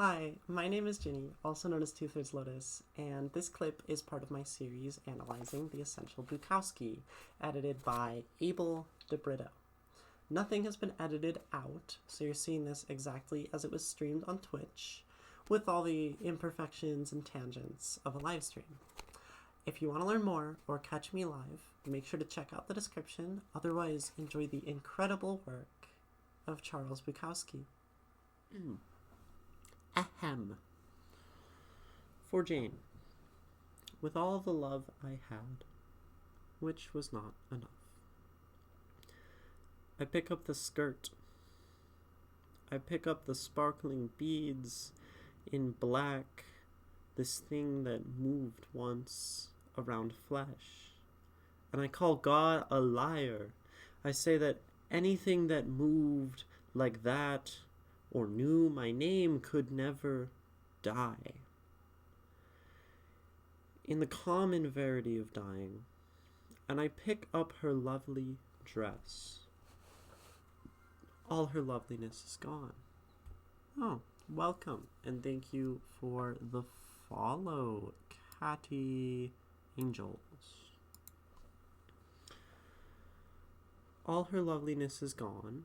Hi, my name is Ginny, also known as Two-Thirds Lotus, and this clip is part of my series analyzing the Essential Bukowski, edited by Abel DeBrito. Nothing has been edited out, so you're seeing this exactly as it was streamed on Twitch, with all the imperfections and tangents of a live stream. If you want to learn more or catch me live, make sure to check out the description, otherwise enjoy the incredible work of Charles Bukowski. Ahem. For Jane, with all the love I had, which was not enough. I pick up the skirt. I pick up the sparkling beads in black, this thing that moved once around flesh. And I call God a liar. I say that anything that moved like that or knew my name could never die. In the common verity of dying, and I pick up her lovely dress. All her loveliness is gone. Oh, welcome, and thank you for the follow, Catty Angels. All her loveliness is gone.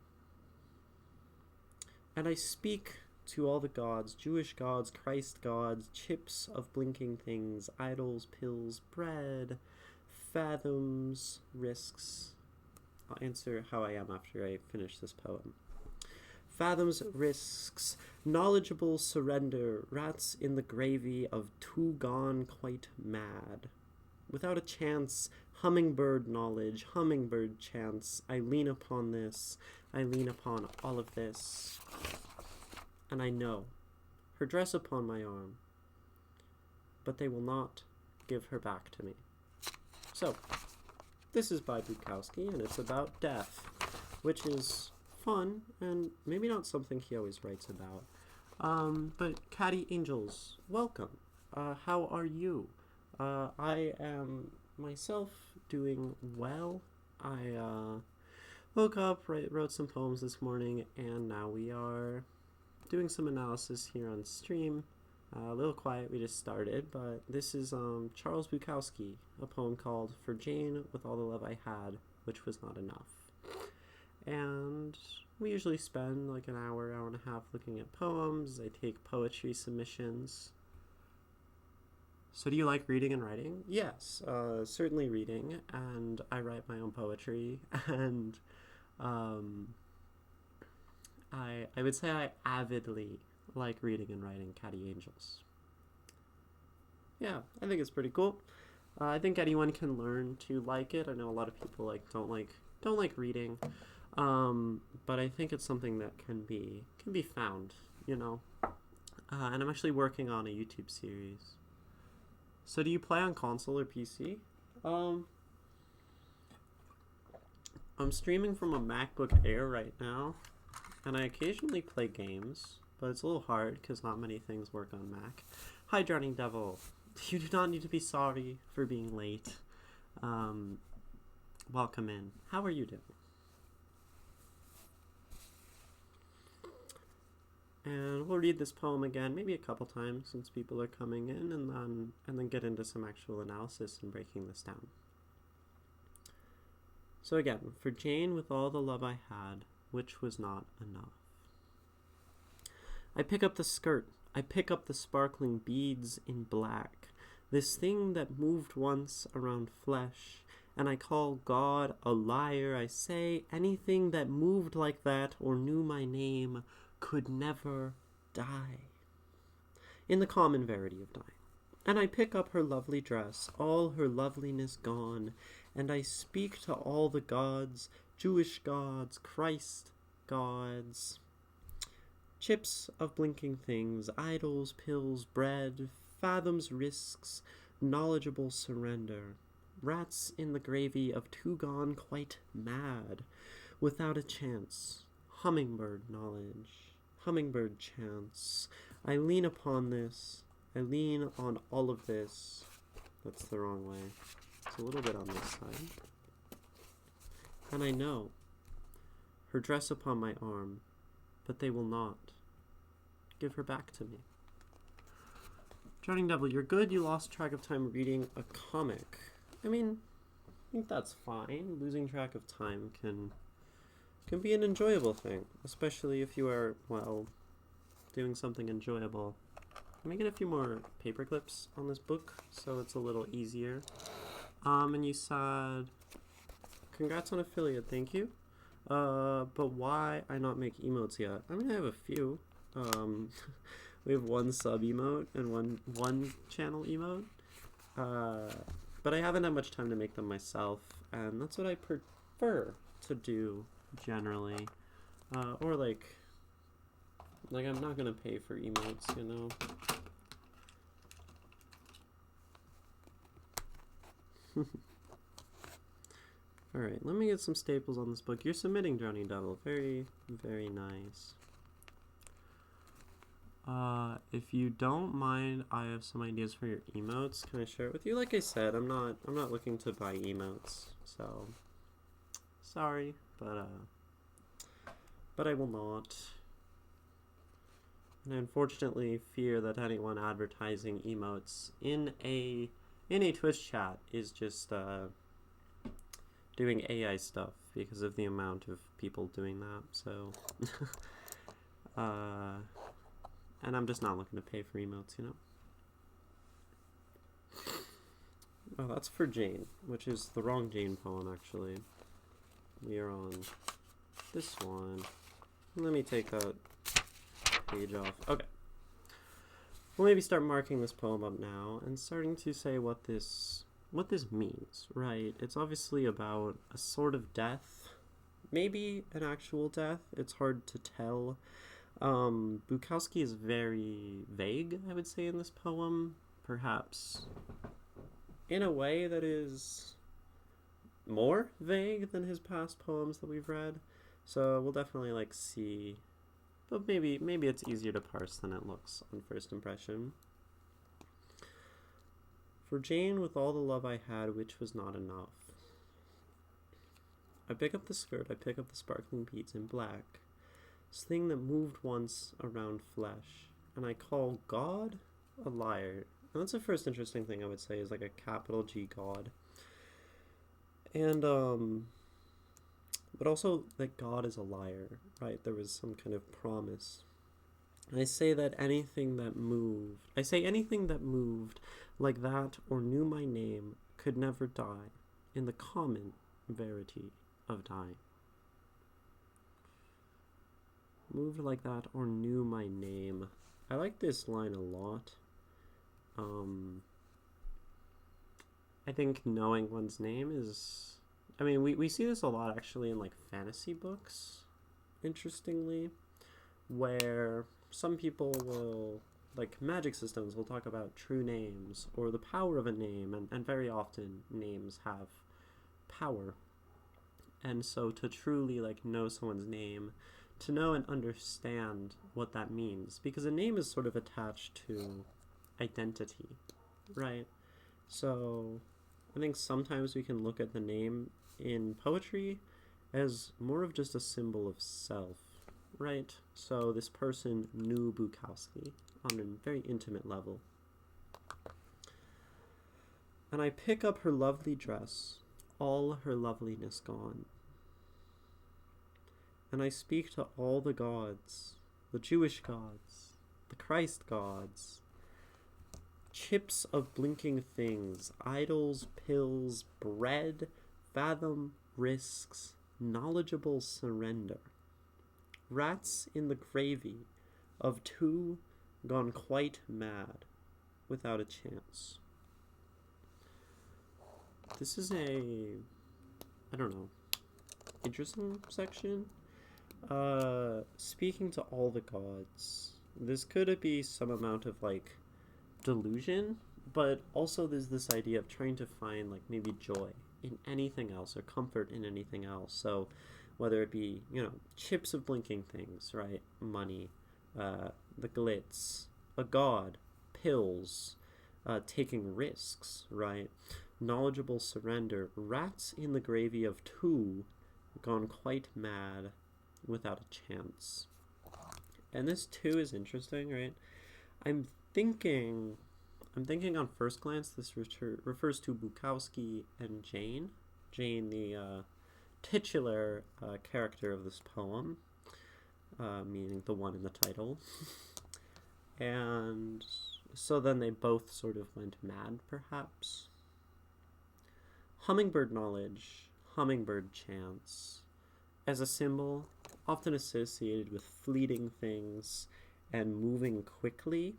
And I speak to all the gods, Jewish gods, Christ gods, chips of blinking things, idols, pills, bread, fathoms, risks. I'll answer how I am after I finish this poem. Fathoms, risks, knowledgeable surrender, rats in the gravy of two gone quite mad. Without a chance, hummingbird knowledge, hummingbird chance, I lean upon this, I lean upon all of this, and I know her dress upon my arm, but they will not give her back to me. So, this is by Bukowski, and it's about death, which is fun, and maybe not something he always writes about. But Catty Angels, welcome. How are you? I am myself doing well. I woke up, wrote some poems this morning, and now we are doing some analysis here on stream. A little quiet, we just started, but this is Charles Bukowski, a poem called For Jane with All the Love I Had, which was not enough. And we usually spend like an hour, hour and a half looking at poems. I take poetry submissions. So do you like reading and writing? Yes, certainly reading, and I write my own poetry, and I would say I avidly like reading and writing Catty Angels. Yeah, I think it's pretty cool. I think anyone can learn to like it. I know a lot of people don't like reading, but I think it's something that can be found, you know. And I'm actually working on a YouTube series. So do you play on console or PC? I'm streaming from a MacBook Air right now, and I occasionally play games, but it's a little hard because not many things work on Mac. Hi, Drowning Devil. You do not need to be sorry for being late. Welcome in. How are you doing? And we'll read this poem again, maybe a couple times since people are coming in, and then get into some actual analysis and breaking this down. So again, for Jane with all the love I had, which was not enough. I pick up the skirt, I pick up the sparkling beads in black, this thing that moved once around flesh, and I call God a liar. I say anything that moved like that or knew my name could never die. In the common verity of dying. And I pick up her lovely dress, all her loveliness gone, and I speak to all the gods, Jewish gods, Christ gods, chips of blinking things, idols, pills, bread, fathoms, risks, knowledgeable surrender, rats in the gravy of two gone quite mad, without a chance, hummingbird knowledge, hummingbird chance. I lean upon this, I lean on all of this. That's the wrong way. It's a little bit on this side. And I know her dress upon my arm, but they will not give her back to me. Drowning Devil, you're good. You lost track of time reading a comic. I mean, I think that's fine. Losing track of time can be an enjoyable thing, especially if you are, well, doing something enjoyable. Let me get a few more paper clips on this book so it's a little easier. And you said, congrats on affiliate, thank you. But why I not make emotes yet? I mean, I have a few. We have one sub emote and one channel emote. But I haven't had much time to make them myself, and that's what I prefer to do generally. Or like I'm not gonna pay for emotes, you know? Alright, let me get some staples on this book. You're submitting, Drowning Devil. Very, very nice. If you don't mind, I have some ideas for your emotes. Can I share it with you? Like I said, I'm not looking to buy emotes, so sorry, but I will not. And I unfortunately fear that anyone advertising emotes in a Twitch chat is just doing AI stuff because of the amount of people doing that. So and I'm just not looking to pay for emotes, you know. Oh, that's for Jane, which is the wrong Jane poem, actually. We are on this one. Let me take that page off. Okay. We'll maybe start marking this poem up now and starting to say what this means, right? It's obviously about a sort of death, maybe an actual death. It's hard to tell. Bukowski is very vague, I would say, in this poem, perhaps in a way that is more vague than his past poems that we've read. So we'll definitely see, but maybe it's easier to parse than it looks on first impression. For Jane, with all the love I had, which was not enough. I pick up the skirt, I pick up the sparkling beads in black. This thing that moved once around flesh, and I call God a liar. And that's the first interesting thing I would say, is like a capital G God. And but also that God is a liar, right? There was some kind of promise. And I say anything that moved like that or knew my name could never die in the common verity of dying. Moved like that or knew my name. I like this line a lot. I think knowing one's name is... I mean, we see this a lot actually in fantasy books, interestingly, where some people will, magic systems will talk about true names or the power of a name, and very often names have power. And so to truly know someone's name, to know and understand what that means, because a name is sort of attached to identity, right? So I think sometimes we can look at the name in poetry as more of just a symbol of self, right? So this person knew Bukowski on a very intimate level. And I pick up her lovely dress, all her loveliness gone. And I speak to all the gods, the Jewish gods, the Christ gods, chips of blinking things, idols, pills, bread, fathom, risks, knowledgeable surrender. Rats in the gravy of two gone quite mad without a chance. This is interesting section. Speaking to all the gods. This could be some amount of delusion, but also there's this idea of trying to find maybe joy in anything else or comfort in anything else. So whether it be, chips of blinking things, right? Money, the glitz, a god, pills, taking risks, right? Knowledgeable surrender, rats in the gravy of two gone quite mad without a chance. And this too is interesting, right? I'm thinking on first glance this refers to Bukowski and Jane. Jane, the titular character of this poem, meaning the one in the title. And so then they both sort of went mad, perhaps. Hummingbird knowledge, hummingbird chance, as a symbol, often associated with fleeting things and moving quickly,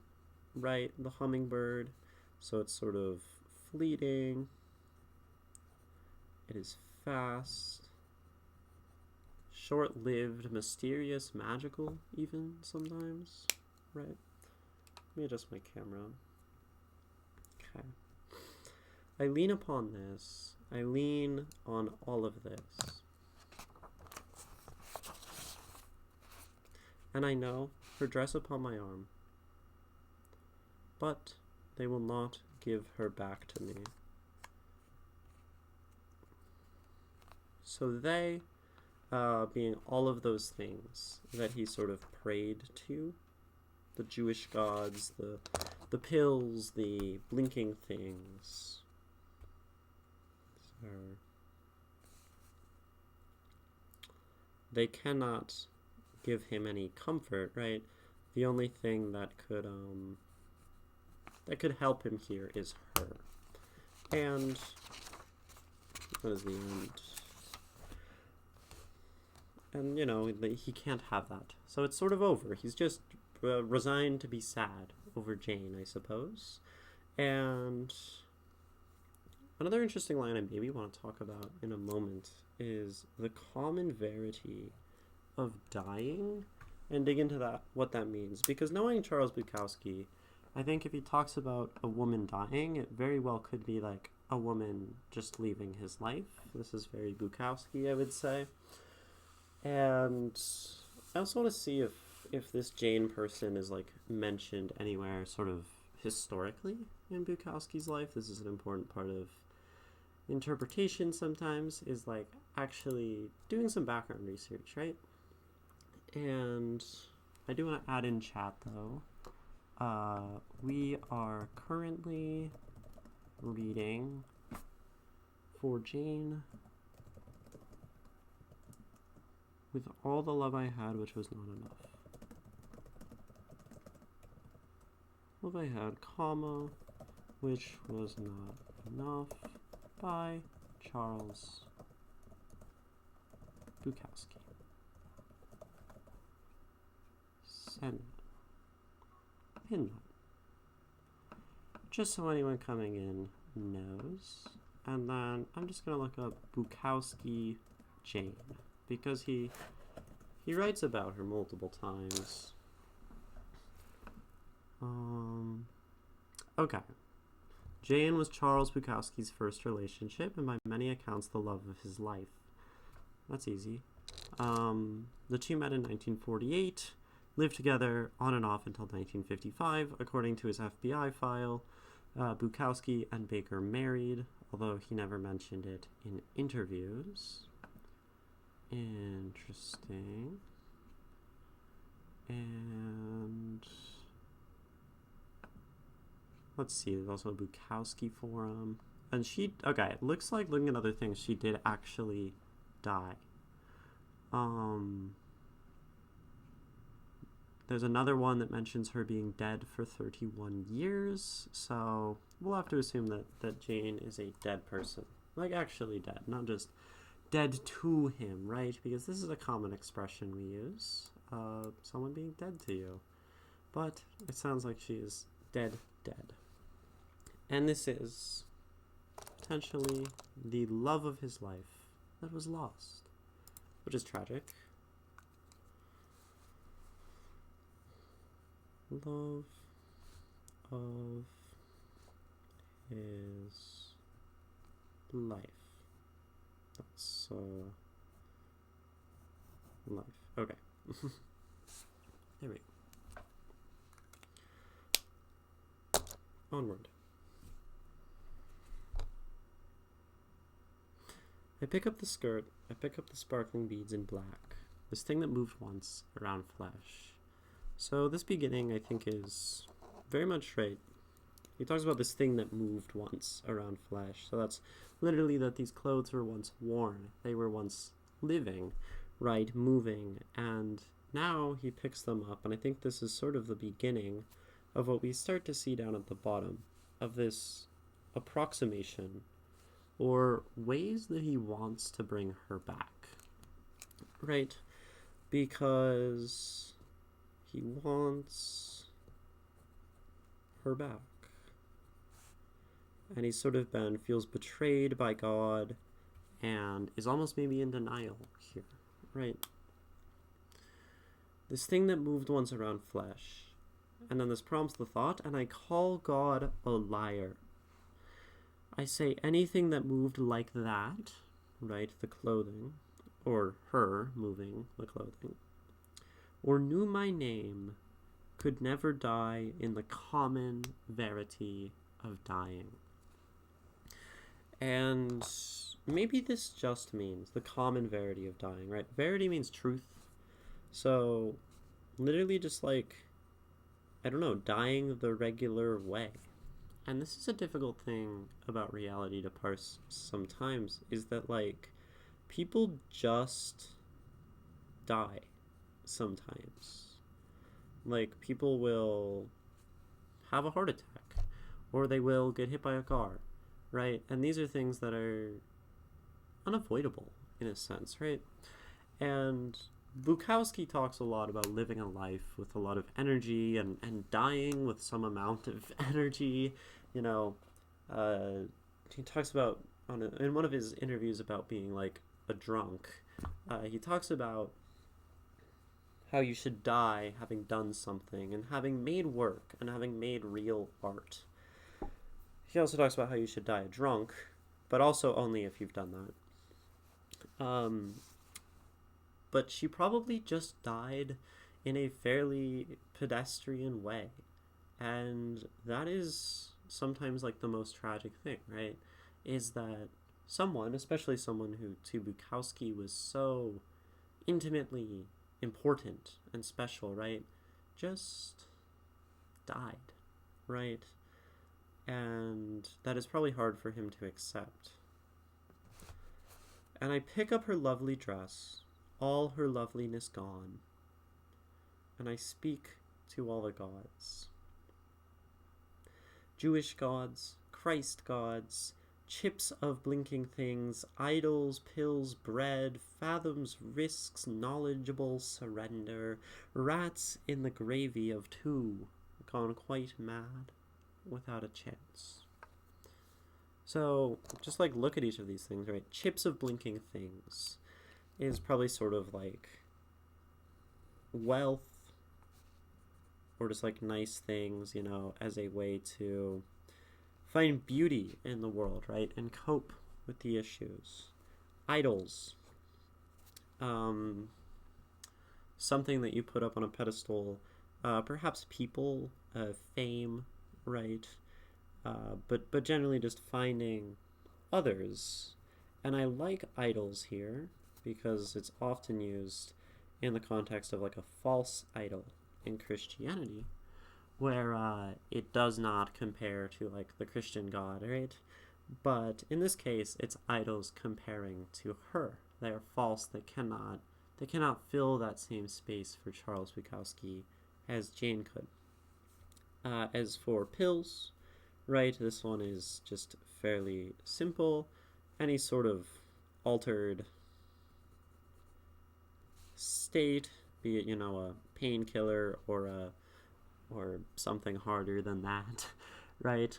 right? The hummingbird, so it's sort of fleeting, it is fast, short-lived, mysterious, magical, even sometimes, right? Let me adjust my camera. Okay. I lean upon this. I lean on all of this. And I know her dress upon my arm. But they will not give her back to me. So they, being all of those things that he sort of prayed to, the Jewish gods, the pills, the blinking things. So they cannot give him any comfort, right? The only thing that could help him here is her. And what is the end? And, you know, he can't have that. So it's sort of over. He's just resigned to be sad over Jane, I suppose. And another interesting line I maybe want to talk about in a moment is the common verity of dying, and dig into that, what that means. Because knowing Charles Bukowski, I think if he talks about a woman dying, it very well could be like a woman just leaving his life. This is very Bukowski, I would say. And I also want to see if this Jane person is like mentioned anywhere sort of historically in Bukowski's life. This is an important part of interpretation sometimes, is like actually doing some background research, right? And I do want to add in chat though, we are currently reading For Jane With All the Love I Had, Which Was Not Enough. Love I Had, comma, Which Was Not Enough, by Charles Bukowski. Send that. Pin that. Just so anyone coming in knows. And then I'm just going to look up Bukowski Jane, because he writes about her multiple times. Okay. Jane was Charles Bukowski's first relationship, and by many accounts the love of his life. That's easy. The two met in 1948, lived together on and off until 1955. According to his FBI file, Bukowski and Baker married, although he never mentioned it in interviews. Interesting. And let's see, there's also a Bukowski forum. And okay, it looks like, looking at other things, she did actually die. There's another one that mentions her being dead for 31 years, so we'll have to assume that Jane is a dead person. Like, actually dead, not just dead to him, right? Because this is a common expression we use, someone being dead to you. But it sounds like she is dead. And this is potentially the love of his life that was lost, which is tragic. Love of his life. That's life. Okay. There we go. Onward. I pick up the skirt, I pick up the sparkling beads in black, this thing that moved once around flesh. So this beginning, I think, is very much right. He talks about this thing that moved once around flesh. So that's literally that these clothes were once worn. They were once living, right, moving, and now he picks them up. And I think this is sort of the beginning of what we start to see down at the bottom of this approximation or ways that he wants to bring her back, right? Because he wants her back. And he's sort of feels betrayed by God and is almost maybe in denial here, right? This thing that moved once around flesh. And then this prompts the thought, and I call God a liar. I say anything that moved like that, right, the clothing, or her moving the clothing, or knew my name, could never die in the common verity of dying. And maybe this just means the common verity of dying, right? Verity means truth. So literally just like, I don't know, dying the regular way. And this is a difficult thing about reality to parse sometimes, is that like people just die sometimes. Like people will have a heart attack or they will get hit by a car, right? And these are things that are unavoidable in a sense, right? And Bukowski talks a lot about living a life with a lot of energy and dying with some amount of energy. You know, he talks about, in one of his interviews about being like a drunk, he talks about how you should die having done something and having made work and having made real art. He also talks about how you should die a drunk, but also only if you've done that. But she probably just died in a fairly pedestrian way. And that is sometimes like the most tragic thing, right? Is that someone, especially someone who to Bukowski was so intimately important and special, right? Just died, right? And that is probably hard for him to accept. And I pick up her lovely dress, all her loveliness gone, and I speak to all the gods. Jewish gods, Christ gods, chips of blinking things, idols, pills, bread, fathoms, risks, knowledgeable surrender, rats in the gravy of two, gone quite mad, without a chance. So, just like look at each of these things, right? Chips of blinking things is probably sort of like wealth or just like nice things, you know, as a way to find beauty in the world, right? And cope with the issues. Idols. Something that you put up on a pedestal. Perhaps people, fame, right? But generally just finding others. And I like idols here because it's often used in the context of like a false idol in Christianity, where it does not compare to like the Christian God, right? But in this case, it's idols comparing to her. They are false. They cannot fill that same space for Charles Bukowski as Jane could. As for pills, right, this one is just fairly simple. Any sort of altered state, be it, you know, a painkiller or something harder than that, right?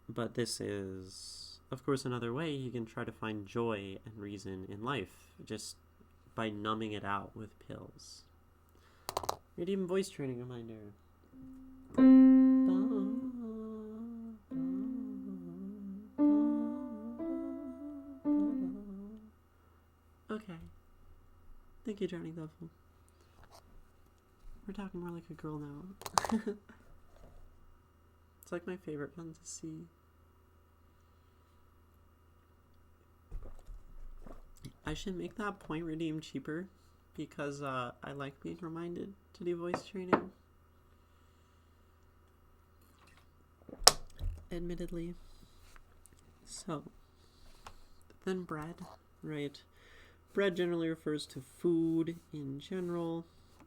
But this is, of course, another way you can try to find joy and reason in life, just by numbing it out with pills. You'd even voice training reminder. Okay. Thank you, Johnny Duffel. We're talking more like a girl now. It's like my favorite one to see. I should make that point redeem cheaper because I like being reminded to do voice training. Admittedly. So, then bread, right? Bread generally refers to food in general,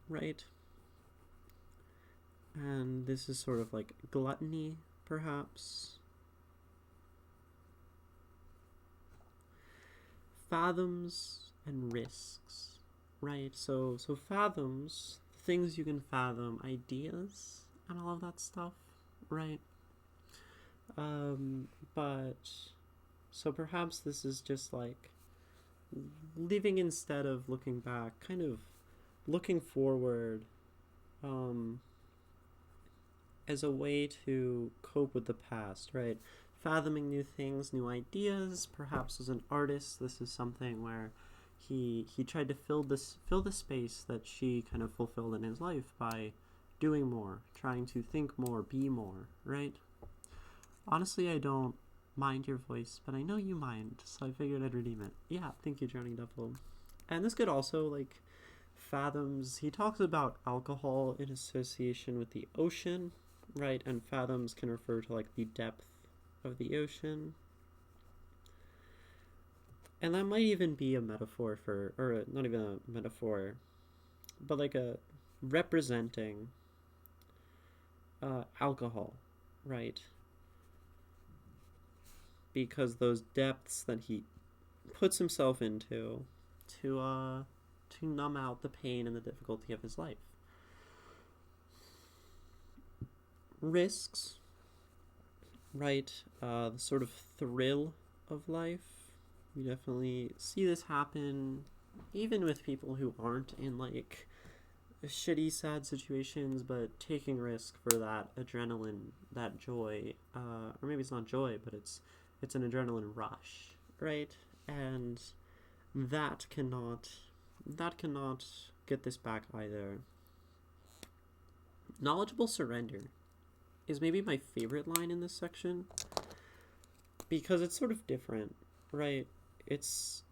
right? And this is sort of like gluttony, perhaps. Fathoms and risks, right? So fathoms, things you can fathom, ideas and all of that stuff, right? But so perhaps this is just like living instead of looking back, kind of looking forward, as a way to cope with the past, right? Fathoming new things, new ideas. Perhaps as an artist, this is something where he tried to fill the space that she kind of fulfilled in his life by doing more, trying to think more, be more, right? Honestly, I don't mind your voice, but I know you mind, so I figured I'd redeem it. Yeah, thank you, Drowning Devil. And this could also, like, fathoms. He talks about alcohol in association with the ocean, right? And fathoms can refer to, like, the depth of the ocean. And that might even be a metaphor for, or not even a metaphor, but like a representing alcohol, right? Because those depths that he puts himself into to numb out the pain and the difficulty of his life. Risks, right? The sort of thrill of life. We definitely see this happen even with people who aren't in like shitty, sad situations, but taking risk for that adrenaline, that joy, or maybe it's not joy, but it's an adrenaline rush, right? And that cannot get this back either. Knowledgeable surrender is maybe my favorite line in this section because it's sort of different, right? It's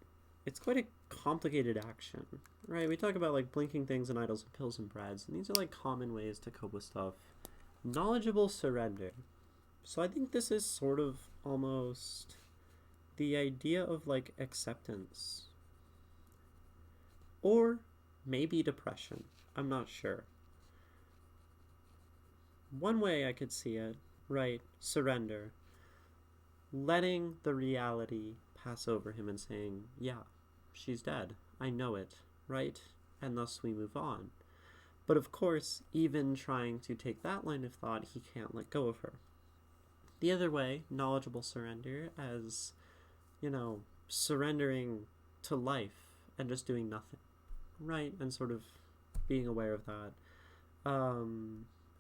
quite a complicated action, right? We talk about like blinking things and idols and pills and breads, and these are like common ways to cope with stuff. Knowledgeable surrender. So I think this is sort of almost the idea of like acceptance. Or maybe depression. I'm not sure. One way I could see it, right? Surrender. Letting the reality pass over him and saying, yeah, she's dead. I know it, right? And thus we move on. But of course, even trying to take that line of thought, he can't let go of her. The other way, knowledgeable surrender, as, surrendering to life and just doing nothing, right? And sort of being aware of that,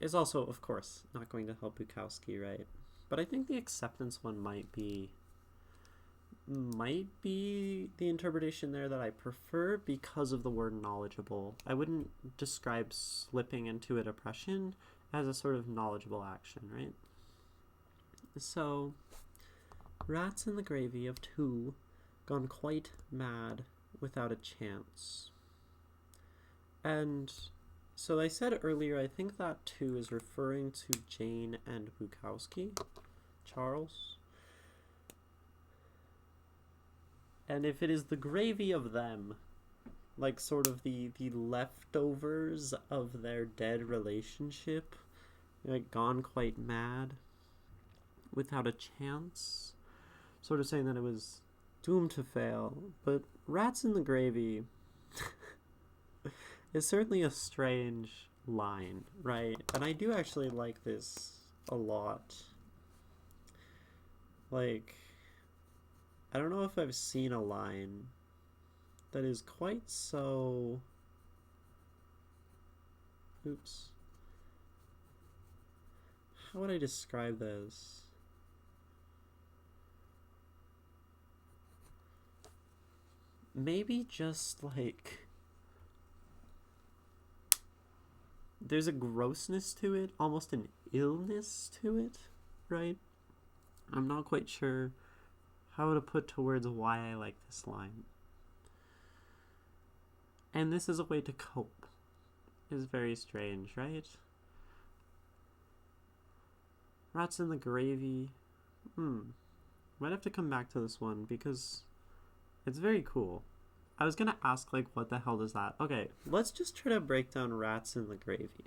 is also, of course, not going to help Bukowski, right? But I think the acceptance one might be the interpretation there that I prefer because of the word knowledgeable. I wouldn't describe slipping into a depression as a sort of knowledgeable action, right? So, rats in the gravy of two, gone quite mad without a chance. And so I said earlier, I think that two is referring to Jane and Bukowski, Charles. And if it is the gravy of them, like sort of the leftovers of their dead relationship, like gone quite mad without a chance, sort of saying that it was doomed to fail. But rats in the gravy is certainly a strange line, right? And I do actually like this a lot. Like, I don't know if I've seen a line that is quite so... Oops. How would I describe this? Maybe just like... There's a grossness to it, almost an illness to it, right? I'm not quite sure how to put to words why I like this line. And this is a way to cope. Is very strange, right? Rats in the gravy. Might have to come back to this one because it's very cool. I was gonna ask, like, what the hell is that? Okay, let's just try to break down rats in the gravy.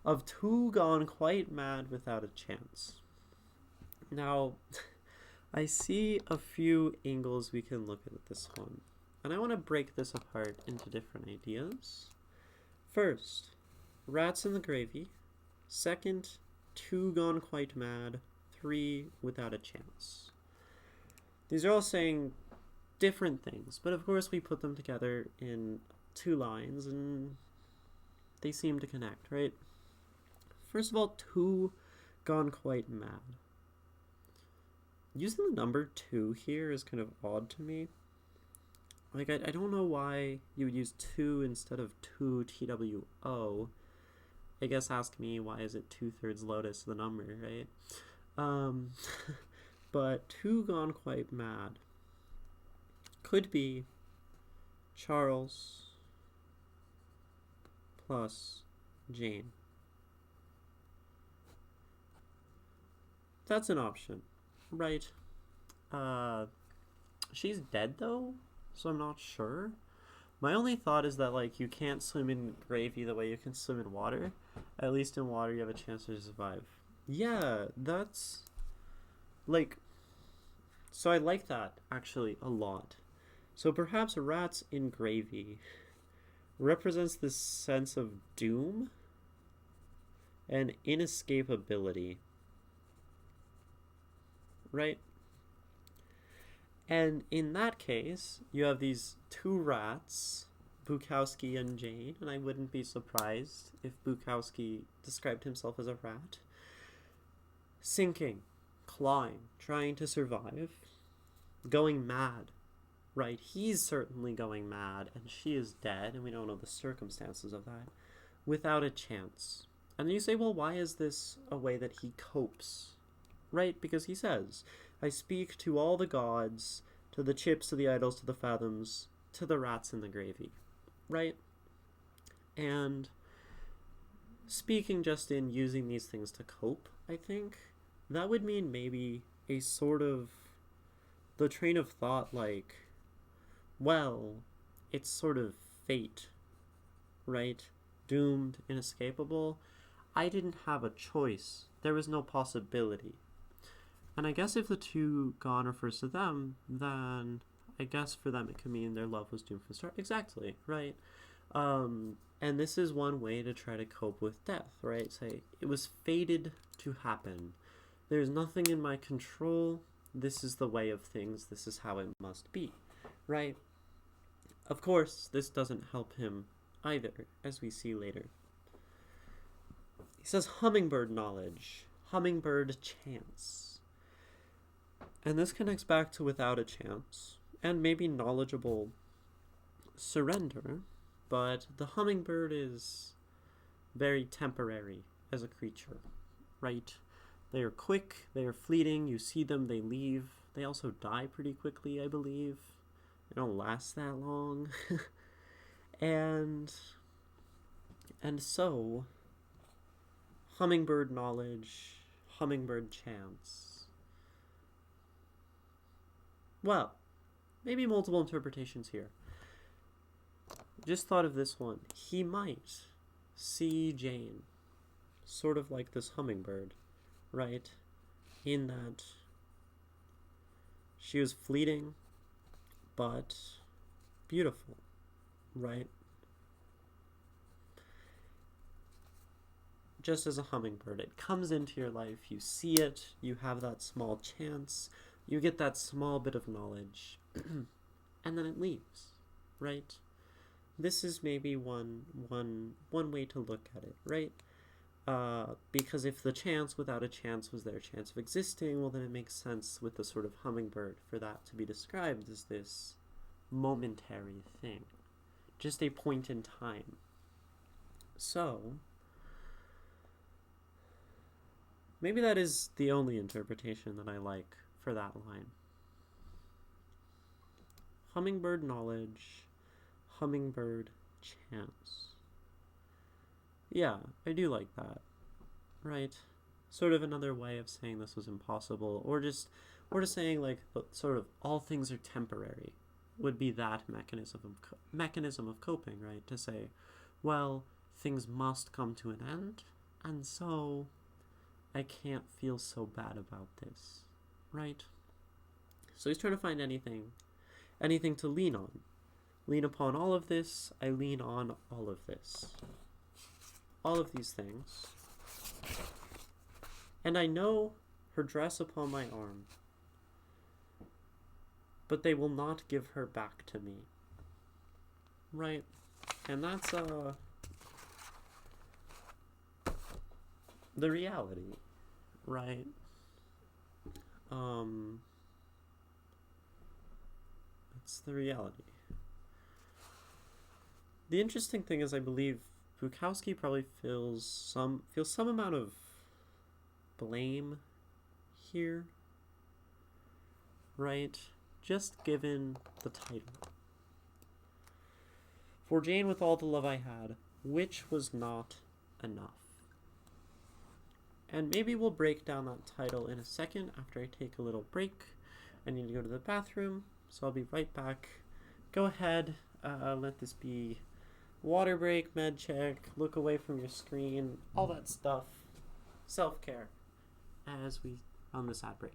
Of two gone quite mad without a chance. Now, I see a few angles we can look at this one. And I want to break this apart into different ideas. First, rats in the gravy. Second, two gone quite mad. Three, without a chance. These are all saying different things, but of course we put them together in two lines and they seem to connect, right? First of all, two gone quite mad. Using the number 2 here is kind of odd to me. Like, I don't know why you would use 2 instead of 2 TWO. I guess ask me, why is it 2/3 lotus the number, right? But 2 gone quite mad could be Charles plus Jane. That's an option, right? She's dead though, so I'm not sure. My only thought is that, like, you can't swim in gravy the way you can swim in water. At least in water you have a chance to survive. Yeah, that's like, so I like that actually a lot. So perhaps rats in gravy represents this sense of doom and inescapability, right? And in that case, you have these two rats, Bukowski and Jane, and I wouldn't be surprised if Bukowski described himself as a rat, sinking, clawing, trying to survive, going mad, right? He's certainly going mad, and she is dead, and we don't know the circumstances of that, without a chance. And then you say, well, why is this a way that he copes, right? Because he says, I speak to all the gods, to the chips, to the idols, to the fathoms, to the rats in the gravy, right? And speaking just in using these things to cope, I think, that would mean maybe a sort of the train of thought like, well, it's sort of fate, right? Doomed, inescapable. I didn't have a choice. There was no possibility. And I guess if the two gone refers to them, then I guess for them it could mean their love was doomed from the start. Exactly, right? And this is one way to try to cope with death, right? Say, it was fated to happen. There's nothing in my control. This is the way of things. This is how it must be, right? Of course, this doesn't help him either, as we see later. He says hummingbird knowledge, hummingbird chance. And this connects back to without a chance, and maybe knowledgeable surrender, but the hummingbird is very temporary as a creature, right? They are quick, they are fleeting, you see them, they leave. They also die pretty quickly, I believe. They don't last that long. and so, hummingbird knowledge, hummingbird chance. Well, maybe multiple interpretations here. Just thought of this one. He might see Jane, sort of like this hummingbird, right? In that she was fleeting, but beautiful, right? Just as a hummingbird, it comes into your life, you see it, you have that small chance, you get that small bit of knowledge, and then it leaves, right? This is maybe one way to look at it, right? Because if the chance without a chance was their chance of existing, well, then it makes sense with the sort of hummingbird for that to be described as this momentary thing, just a point in time. So, maybe that is the only interpretation that I like for that line. Hummingbird knowledge, hummingbird chants. Yeah, I do like that. Right? Sort of another way of saying this was impossible, or just saying like sort of all things are temporary would be that mechanism of coping, right? To say, well, things must come to an end, and so I can't feel so bad about this, right? So he's trying to find anything to lean on. Lean upon all of this, I lean on all of this. All of these things. And I know her dress upon my arm, but they will not give her back to me. Right? And that's, the reality, right? It's the reality. The interesting thing is I believe Bukowski probably feels some amount of blame here, right? Just given the title. For Jane with all the love I had, which was not enough. And maybe we'll break down that title in a second after I take a little break. I need to go to the bathroom, so I'll be right back. Go ahead, let this be water break, med check, look away from your screen, all that stuff. Self-care as we on this ad break.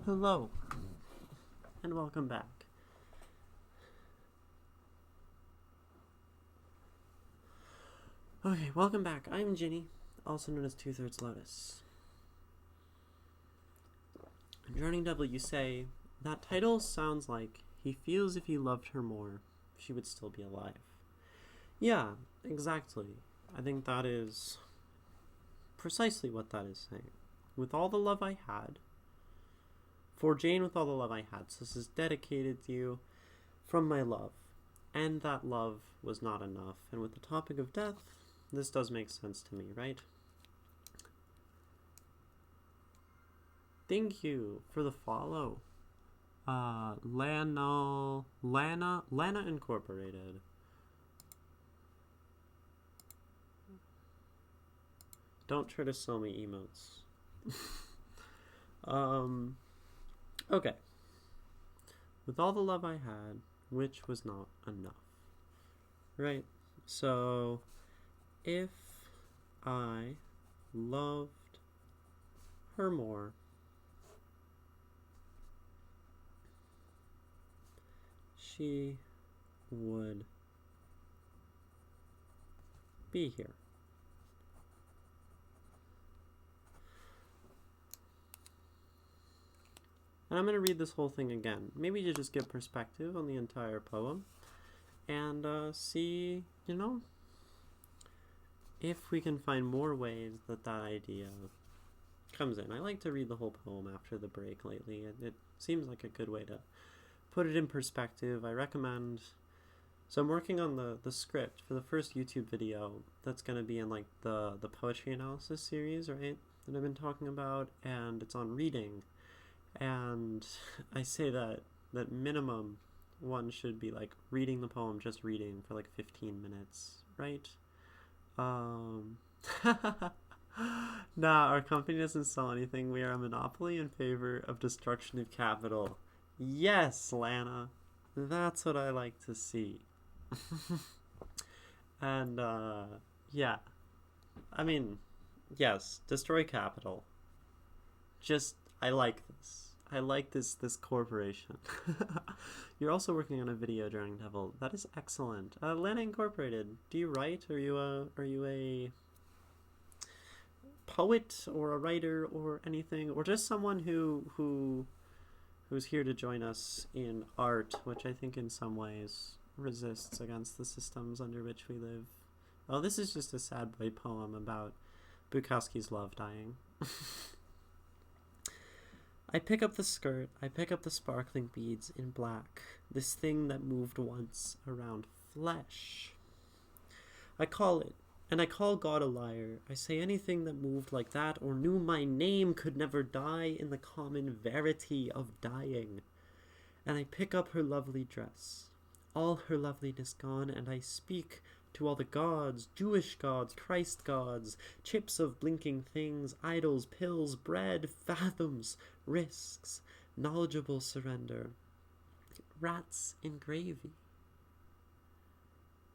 Hello, and welcome back. Okay, welcome back. I'm Ginny, also known as 2/3 Lotus. Drowning Devil, you say, that title sounds like he feels if he loved her more, she would still be alive. Yeah, exactly. I think that is precisely what that is saying. With all the love I had, for Jane with all the love I had, so this is dedicated to you from my love. And that love was not enough. And with the topic of death, this does make sense to me, right? Thank you for the follow. Lana Incorporated. Don't try to sell me emotes. Okay. With all the love I had, which was not enough. Right? So, if I loved her more, she would be here. And I'm going to read this whole thing again, maybe to just get perspective on the entire poem, and see, if we can find more ways that idea comes in. I like to read the whole poem after the break lately. It seems like a good way to put it in perspective. I recommend... So I'm working on the script for the first YouTube video that's going to be in like the poetry analysis series, right, that I've been talking about, and it's on reading. And I say that minimum one should be like reading the poem, just reading for like 15 minutes, right? Nah, our company doesn't sell anything. We are a monopoly in favor of destruction of capital. Yes, Lana. That's what I like to see. And, yeah. I mean, yes, destroy capital. Just, I like this. I like this corporation. You're also working on a video, Drowning Devil. That is excellent. Lana Incorporated, do you write? Are you a poet or a writer or anything? Or just someone who's here to join us in art, which I think in some ways resists against the systems under which we live. Oh, this is just a sad boy poem about Bukowski's love dying. I pick up the skirt, I pick up the sparkling beads in black, this thing that moved once around flesh. I call it, and I call God a liar. I say anything that moved like that or knew my name could never die in the common verity of dying. And I pick up her lovely dress, all her loveliness gone, and I speak to all the gods, Jewish gods, Christ gods, chips of blinking things, idols, pills, bread, fathoms, risks, knowledgeable surrender, rats in gravy,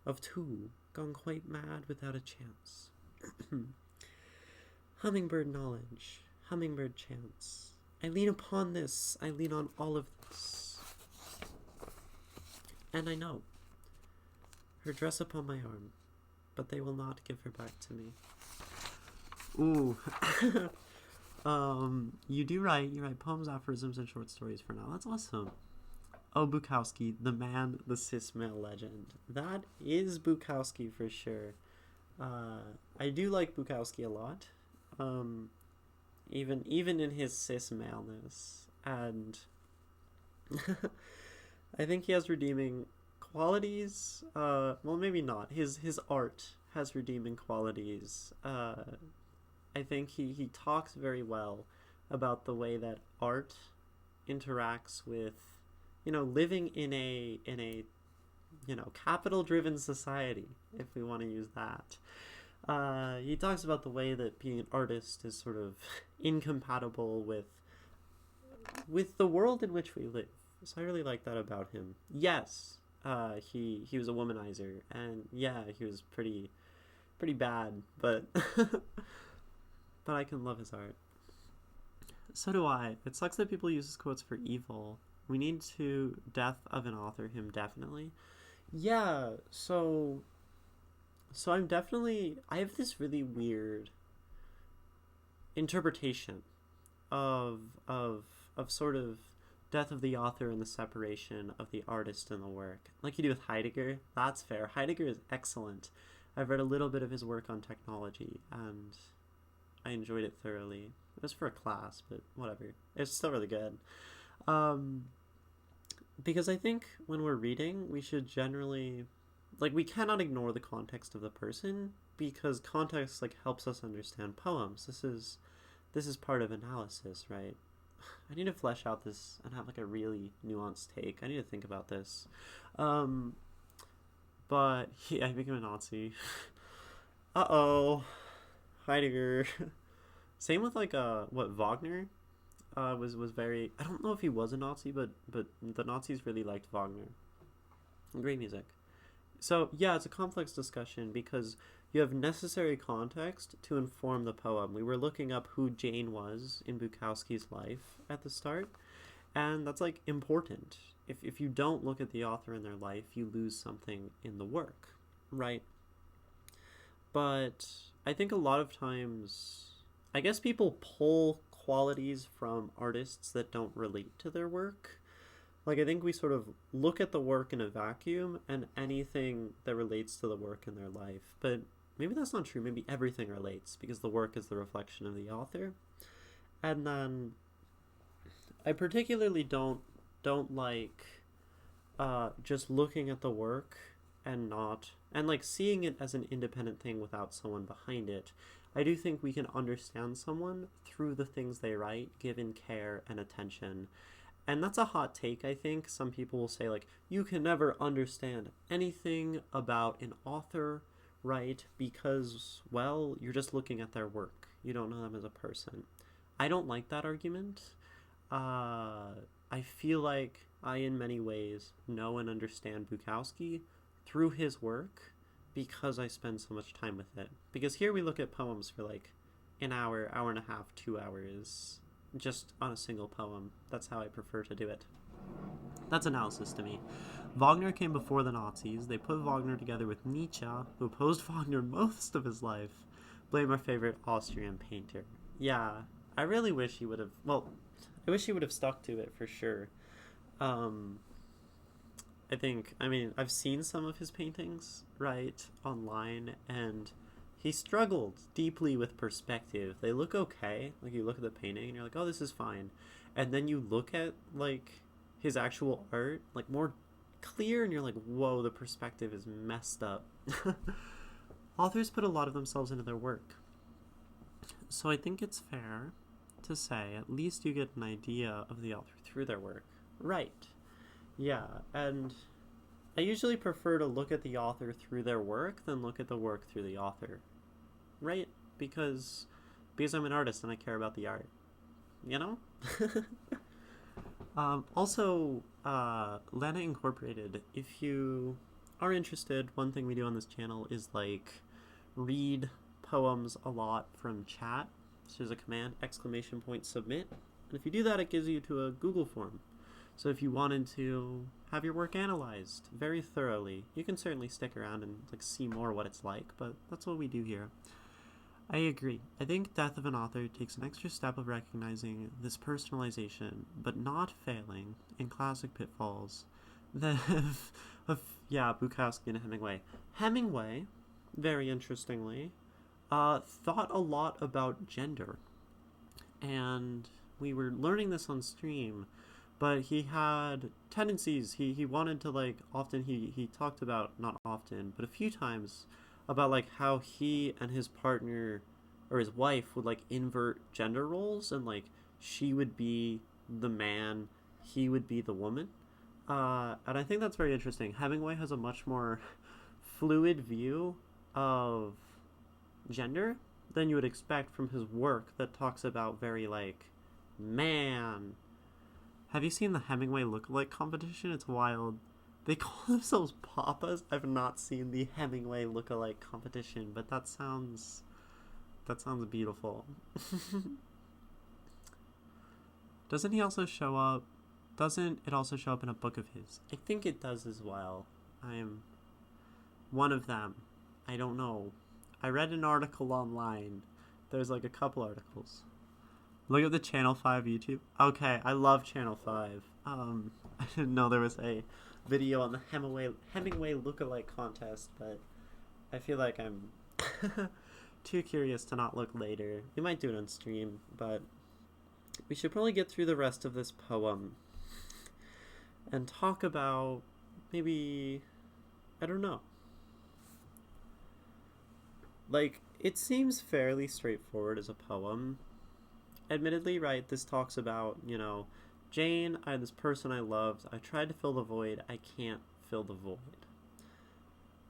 of two gone quite mad without a chance. Hummingbird knowledge, hummingbird chance. I lean upon this, I lean on all of this. And I know her dress upon my arm, but they will not give her back to me. Ooh. You do write. You write poems, aphorisms, and short stories for now. That's awesome. Oh, Bukowski, the man, the cis male legend. That is Bukowski for sure. I do like Bukowski a lot. Even in his cis maleness. And I think he has redeeming qualities. Well, maybe not. His art has redeeming qualities. I think he talks very well about the way that art interacts with, living in a capital driven society, if we want to use that. He talks about the way that being an artist is sort of incompatible with the world in which we live. So I really like that about him. Yes, he was a womanizer, and yeah, he was pretty bad, but but I can love his art. So do I. It sucks that people use his quotes for evil. We need to death of an author him, definitely. Yeah, so I have this really weird interpretation of sort of death of the author and the separation of the artist and the work. Like you do with Heidegger. That's fair. Heidegger is excellent. I've read a little bit of his work on technology, and I enjoyed it thoroughly. It was for a class, but whatever. It's still really good. Because I think when we're reading, we should generally... we cannot ignore the context of the person, because context, helps us understand poems. This is part of analysis, right? I need to flesh out this and have, a really nuanced take. I need to think about this. But, yeah, I became a Nazi. Uh-oh. Heidegger. Same with, Wagner was very... I don't know if he was a Nazi, but the Nazis really liked Wagner. Great music. So, yeah, it's a complex discussion because you have necessary context to inform the poem. We were looking up who Jane was in Bukowski's life at the start, and that's, important. If you don't look at the author and their life, you lose something in the work, right? But I think a lot of times, I guess people pull qualities from artists that don't relate to their work. Like, I think we sort of look at the work in a vacuum and anything that relates to the work in their life. But maybe that's not true. Maybe everything relates because the work is the reflection of the author. And then I particularly don't like just looking at the work and not and like seeing it as an independent thing without someone behind it. I do think we can understand someone through the things they write, given care and attention. And that's a hot take, I think. Some people will say, like, you can never understand anything about an author, right? Because, well, you're just looking at their work. You don't know them as a person. I don't like that argument. I feel like I, in many ways, know and understand Bukowski through his work because I spend so much time with it. Because here we look at poems for like an hour, hour and a half, 2 hours, just on a single poem. That's how I prefer to do it. That's analysis to me. Wagner came before the Nazis. They put Wagner together with Nietzsche, who opposed Wagner most of his life. Blame our favorite Austrian painter. Yeah, I really wish he would have, well, I wish he would have stuck to it for sure. I've seen some of his paintings, right, online, and he struggled deeply with perspective. They look okay. Like, you look at the painting and you're like, oh, this is fine. And then you look at, like, his actual art, like, more clear, and you're like, whoa, the perspective is messed up. Authors put a lot of themselves into their work. So I think it's fair to say at least you get an idea of the author through their work. Right. Yeah, and I usually prefer to look at the author through their work than look at the work through the author. Right? Because I'm an artist and I care about the art. You know? Also, Lana Incorporated, if you are interested, one thing we do on this channel is like read poems a lot from chat. So there's a command, !submit. And if you do that, it gives you to a Google form. So if you wanted to have your work analyzed very thoroughly, you can certainly stick around and like see more what it's like, but that's what we do here. I agree. I think Death of an Author takes an extra step of recognizing this personalization, but not failing in classic pitfalls Bukowski and Hemingway. Hemingway, very interestingly, thought a lot about gender. And we were learning this on stream, but he had tendencies. He wanted to, like, often he talked about, not often, but a few times, about like how he and his partner or his wife would like invert gender roles, and like she would be the man, he would be the woman. And I think that's very interesting. Hemingway has a much more fluid view of gender than you would expect from his work that talks about very like man. Have you seen the Hemingway lookalike competition? It's wild. They call themselves Papas. I've not seen the Hemingway lookalike competition, but that sounds beautiful. Doesn't it also show up in a book of his? I think it does as well. I'm one of them. I don't know. I read an article online. There's like a couple articles. Look at the Channel 5 YouTube. Okay, I love Channel 5. I didn't know there was a video on the Hemingway lookalike contest, but I feel like I'm too curious to not look later. We might do it on stream, but we should probably get through the rest of this poem and talk about maybe, I don't know. Like, it seems fairly straightforward as a poem. Admittedly, right, this talks about, Jane, I had this person I loved. I tried to fill the void. I can't fill the void.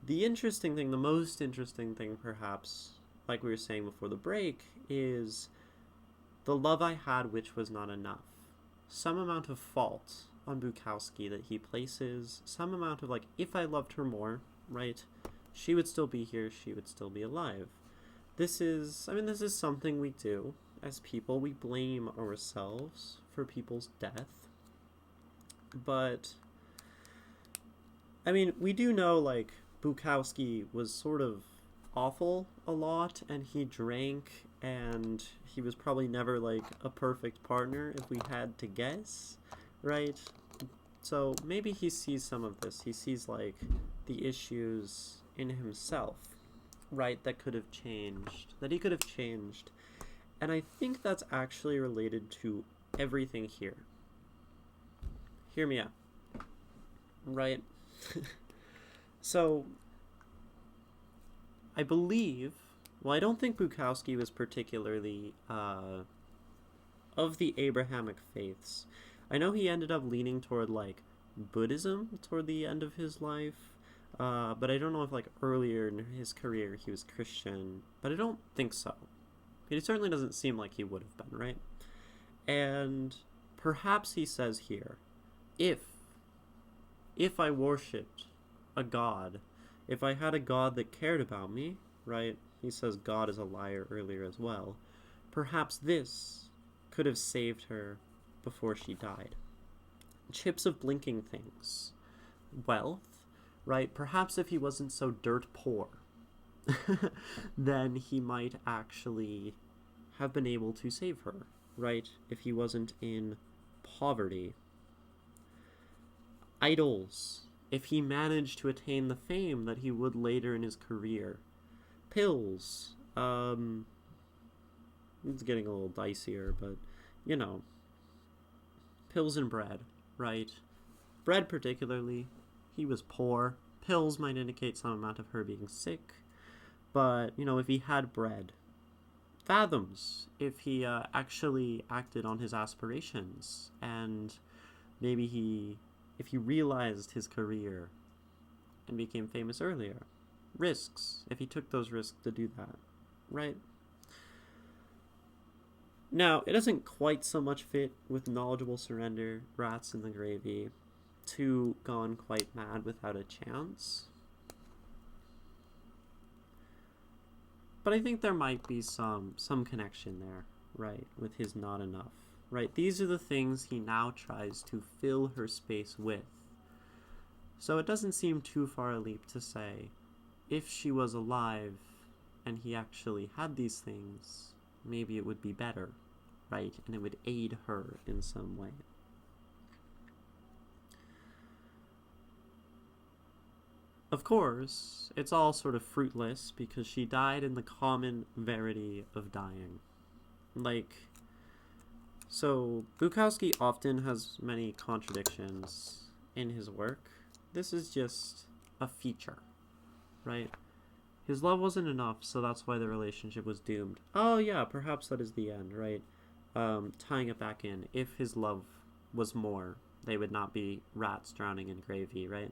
The most interesting thing, perhaps, like we were saying before the break, is the love I had which was not enough. Some amount of fault on Bukowski that he places, some amount of, like, if I loved her more, right, she would still be here, she would still be alive. This is something we do. As people, we blame ourselves for people's death. But, we do know, like, Bukowski was sort of awful a lot, and he drank, and he was probably never like a perfect partner if we had to guess, right? So maybe he sees some of this. He sees like the issues in himself, right, that could have changed, that he could have changed. And I think that's actually related to everything here. Hear me out, right? So I believe, well, I don't think Bukowski was particularly of the Abrahamic faiths. I know he ended up leaning toward like Buddhism toward the end of his life, but I don't know if like earlier in his career he was Christian, but I don't think so. It certainly doesn't seem like he would have been, right? And perhaps he says here, if I worshipped a god, if I had a god that cared about me, right? He says God is a liar earlier as well. Perhaps this could have saved her before she died. Chips of blinking things. Wealth, right? Perhaps if he wasn't so dirt poor, then he might actually have been able to save her, right? If he wasn't in poverty. Idols, if he managed to attain the fame that he would later in his career. Pills, it's getting a little dicier, but, you know, pills and bread, right? Bread particularly, he was poor. Pills might indicate some amount of her being sick, but, you know, if he had bread. Fathoms, if he actually acted on his aspirations, and maybe if he realized his career and became famous earlier. Risks, if he took those risks to do that, right? Now, it doesn't quite so much fit with knowledgeable surrender, rats in the gravy, to gone quite mad without a chance. But I think there might be some connection there, right, with his not enough, right? These are the things he now tries to fill her space with. So it doesn't seem too far a leap to say, if she was alive and he actually had these things, maybe it would be better, right? And it would aid her in some way. Of course, it's all sort of fruitless because she died in the common verity of dying. Like, so Bukowski often has many contradictions in his work. This is just a feature, right? His love wasn't enough, so that's why the relationship was doomed. Oh yeah, perhaps that is the end, right? Tying it back in. If his love was more, they would not be rats drowning in gravy, right?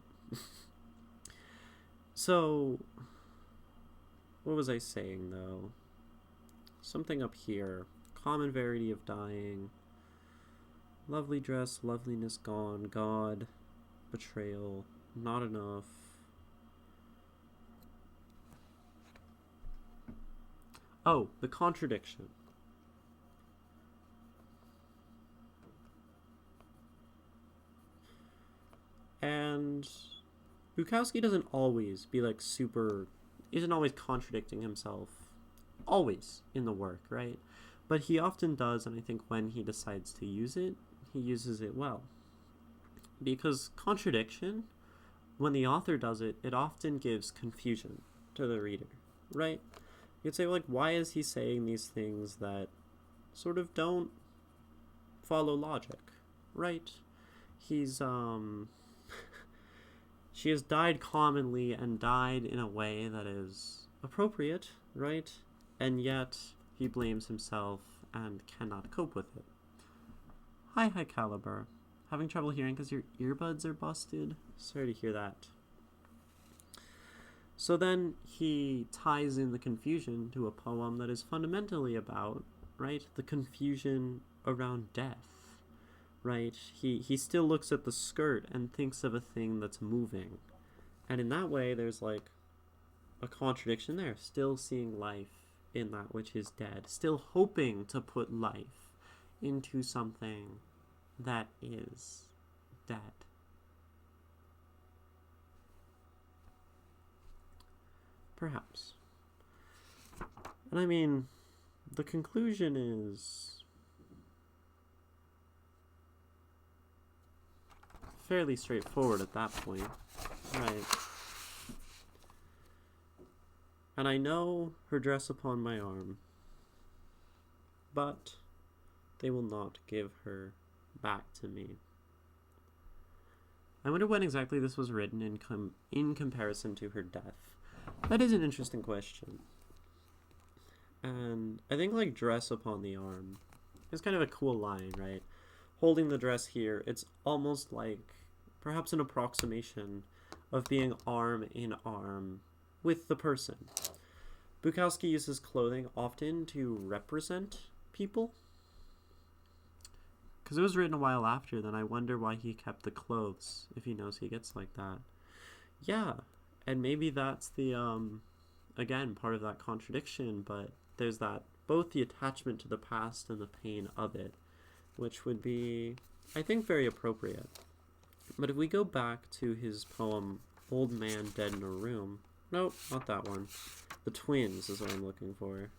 So, what was I saying, though? Something up here. Common verity of dying. Lovely dress, loveliness gone. God. Betrayal. Not enough. Oh, the contradiction. And Bukowski doesn't always be like isn't always contradicting himself. Always in the work, right? But he often does, and I think when he decides to use it, he uses it well. Because contradiction, when the author does it, it often gives confusion to the reader, right? You'd say, like, why is he saying these things that sort of don't follow logic, right? He's, she has died commonly and died in a way that is appropriate, right? And yet he blames himself and cannot cope with it. Hi, High Caliber. Having trouble hearing because your earbuds are busted? Sorry to hear that. So then he ties in the confusion to a poem that is fundamentally about, right, the confusion around death, right? He still looks at the skirt and thinks of a thing that's moving. And in that way, there's like a contradiction there. Still seeing life in that which is dead. Still hoping to put life into something that is dead. Perhaps. And I mean, the conclusion is fairly straightforward at that point, right? And I know her dress upon my arm, but they will not give her back to me. I wonder when exactly this was written in comparison to her death. That is an interesting question. And I think, like, dress upon the arm is kind of a cool line, right? Holding the dress here, it's almost like perhaps an approximation of being arm in arm with the person. Bukowski uses clothing often to represent people. Because it was written a while after, then I wonder why he kept the clothes, if he knows he gets like that. Yeah, and maybe that's the, again, part of that contradiction, but there's that, both the attachment to the past and the pain of it, which would be, I think, very appropriate. But if we go back to his poem, Old Man Dead in a Room, nope, not that one. The Twins is what I'm looking for.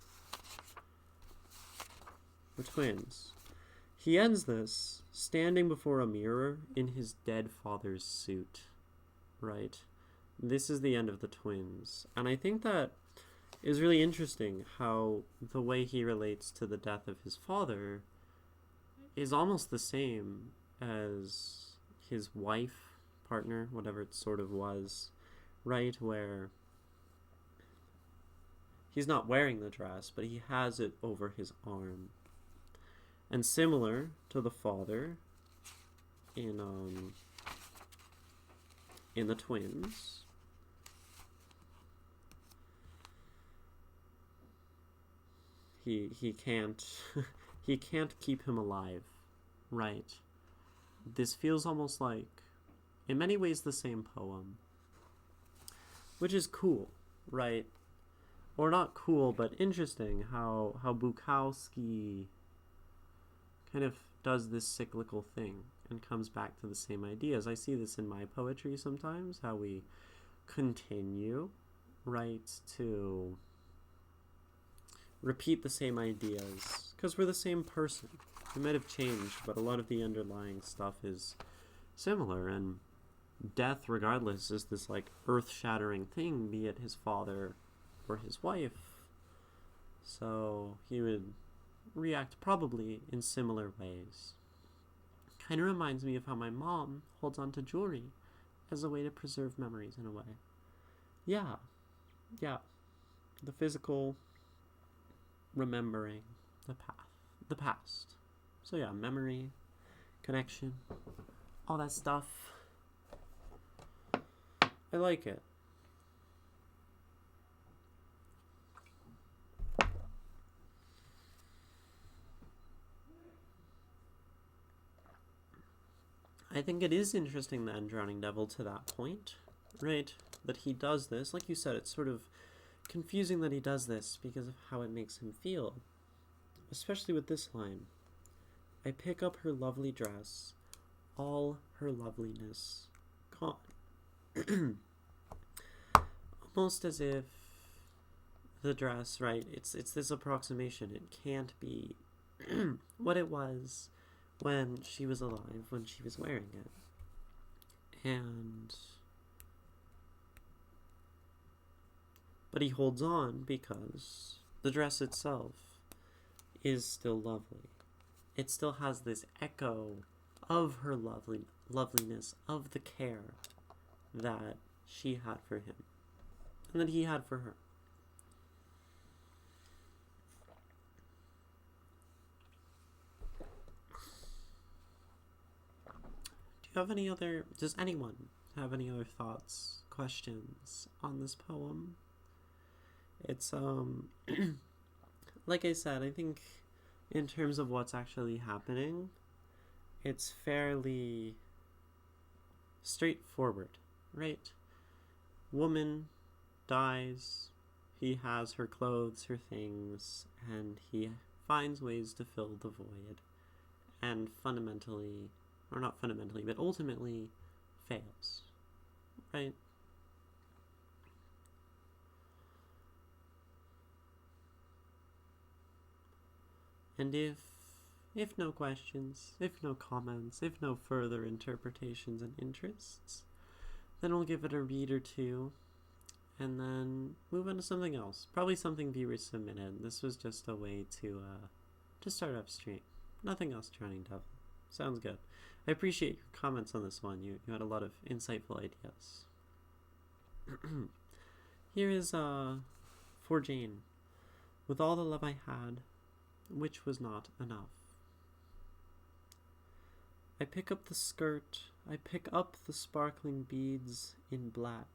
The Twins. He ends this standing before a mirror in his dead father's suit, right? This is the end of the Twins. And I think that is really interesting how the way he relates to the death of his father is almost the same as his wife, partner, whatever it sort of was, right? Where he's not wearing the dress, but he has it over his arm. And similar to the father in the Twins, he can't he can't keep him alive, right? This feels almost like, in many ways, the same poem, which is cool, right? Or not cool, but interesting how Bukowski kind of does this cyclical thing and comes back to the same ideas. I see this in my poetry sometimes, how we continue, right, to repeat the same ideas, because we're the same person. We might have changed, but a lot of the underlying stuff is similar, and death, regardless, is this, like, earth-shattering thing, be it his father or his wife. So he would react probably in similar ways. Kind of reminds me of how my mom holds on to jewelry as a way to preserve memories in a way. Yeah. The physical remembering the past. So yeah, memory, connection, all that stuff. I like it. I think it is interesting then, Drowning Devil, to that point, right? That he does this. Like you said, it's sort of confusing that he does this because of how it makes him feel. Especially with this line. I pick up her lovely dress, all her loveliness gone. Almost as if the dress, right? It's this approximation. It can't be what it was when she was alive, when she was wearing it. But he holds on because the dress itself is still lovely. It still has this echo of her loveliness, of the care that she had for him, and that he had for her. Does anyone have any other thoughts, questions on this poem? It's, like I said, I think in terms of what's actually happening, it's fairly straightforward, right? Woman dies, he has her clothes, her things, and he finds ways to fill the void, and fundamentally, or not fundamentally, but ultimately fails, right? And if no questions, if no comments, if no further interpretations and interests, then we'll give it a read or two, and then move on to something else. Probably something viewers submitted. This was just a way to start upstream. Nothing else, Drowning Devil. Sounds good. I appreciate your comments on this one. You had a lot of insightful ideas. Here is for Jane. With all the love I had, which was not enough. I pick up the skirt, I pick up the sparkling beads in black.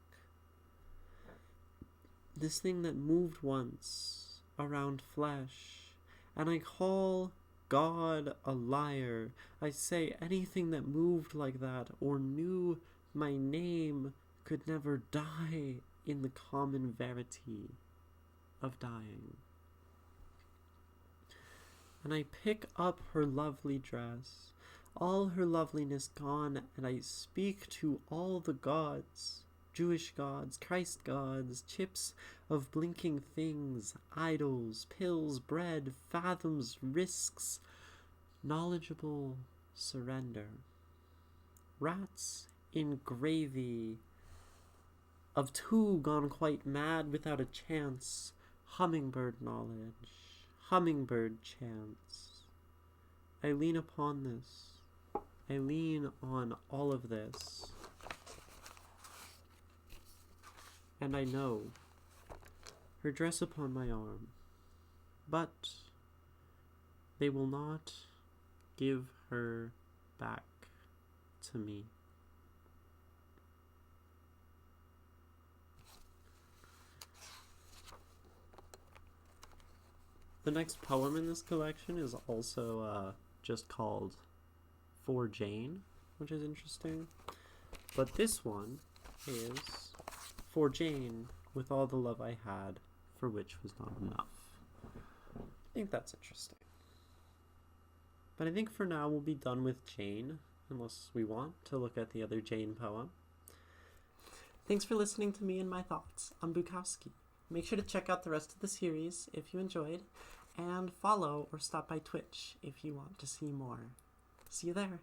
This thing that moved once around flesh, and I call God a liar. I say anything that moved like that or knew my name could never die in the common verity of dying. And I pick up her lovely dress, all her loveliness gone, and I speak to all the gods, Jewish gods, Christ gods, chips of blinking things, idols, pills, bread, fathoms, risks, knowledgeable surrender. Rats in gravy, of two gone quite mad without a chance, hummingbird knowledge, hummingbird chance. I lean upon this. I lean on all of this. And I know her dress upon my arm, but they will not give her back to me. The next poem in this collection is also just called For Jane, which is interesting. But this one is For Jane, with all the love I had, for which was not enough. I think that's interesting. But I think for now we'll be done with Jane, unless we want to look at the other Jane poem. Thanks for listening to me and my thoughts on Bukowski. Make sure to check out the rest of the series if you enjoyed, and follow or stop by Twitch if you want to see more. See you there.